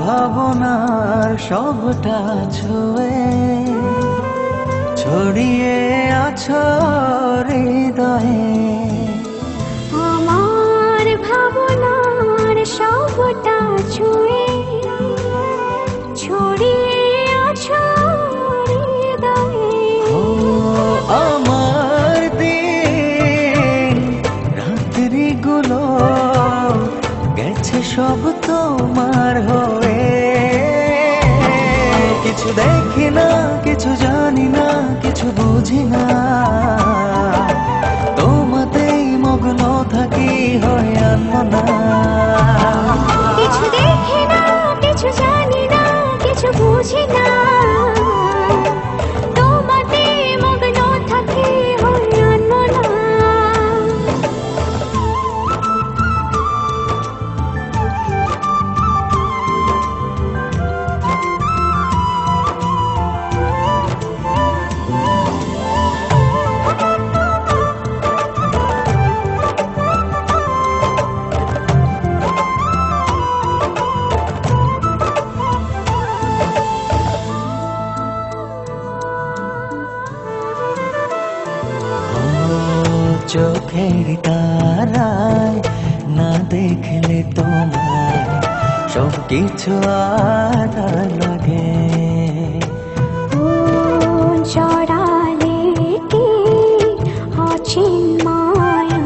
ভাবনার সবটা ছুঁয়ে ছড়িয়ে আছো হৃদয়ে। আমার ভাবনার সবটা ছুঁয়ে ছড়িয়ে আছো হৃদয়ে। ও আমার দিন রাত্রিগুলো গেছে সব তোমার হয়ে। কিছু দেখি না, কিছু জানি না, কিছু বুঝি না, তোমাতেই মগ্ন থাকি হয়ে আনমনা। কিছু দেখি না, কিছু জানি না, কিছু বুঝি না, তোমাতে মগ্ন থাকি হয়ে আনমনা। চোখের তারায় না দেখলে তোমায় সব কিছু আড়াল লাগে। জড়ালে কি অচিন মায়া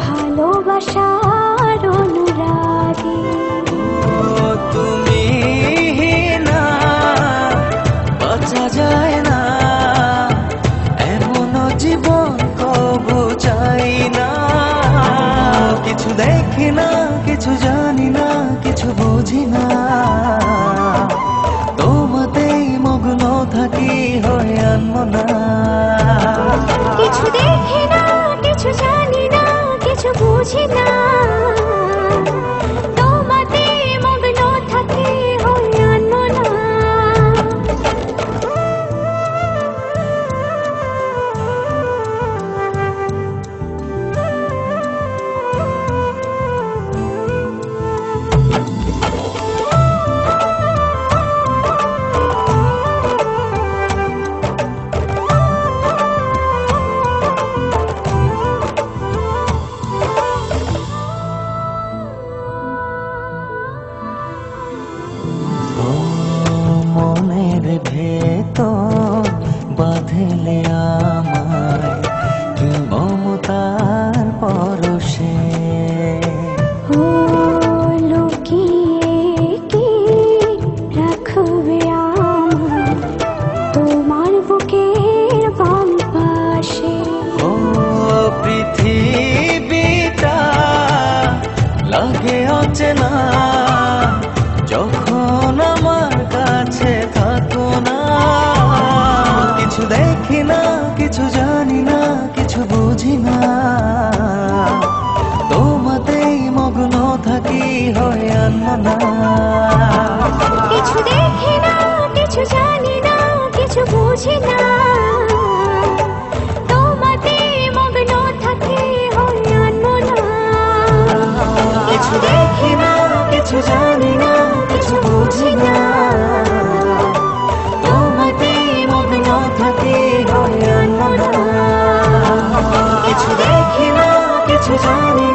ভালোবাসার অনুরাগে। তুমি না বাঁচা যায় না, এমন জীবন কবু চাই না। কিছু দেখি না, কিছু জানি না, কিছু বুঝি না, তোমাতেই মগ্ন থাকি হয়ে আনমনা। কিছু দেখি না, কিছু জানি না, কিছু বুঝি না, তোমাতে মগ্ন থাকি হয়ে আনমনা। মনের ভেতর বাঁধলে আমায় কি মমতার পরশে। ও লুকিয়ে কি রাখবে আমায় তোমার বুকের বাম পাশে। ও পৃথিবীটা লাগে অচেনা যখন আমার কাছে থাকো না। কিছু দেখি না, কিছু জানি না, কিছু বুঝি না, তোমাতেই মগ্ন থাকি হয়ে আনমনা। কিছু দেখি না, কিছু জানি না, কিছু বুঝি না, তোমাতে মগ্ন থাকি হয়ে আনমনা। কিছু দেখি না, কিছু জানি না, কিছু বুঝি না, তোমাতেই মগ্ন থাকি হয়ে আনমনা। কিছু দেখি না, কিছু জানি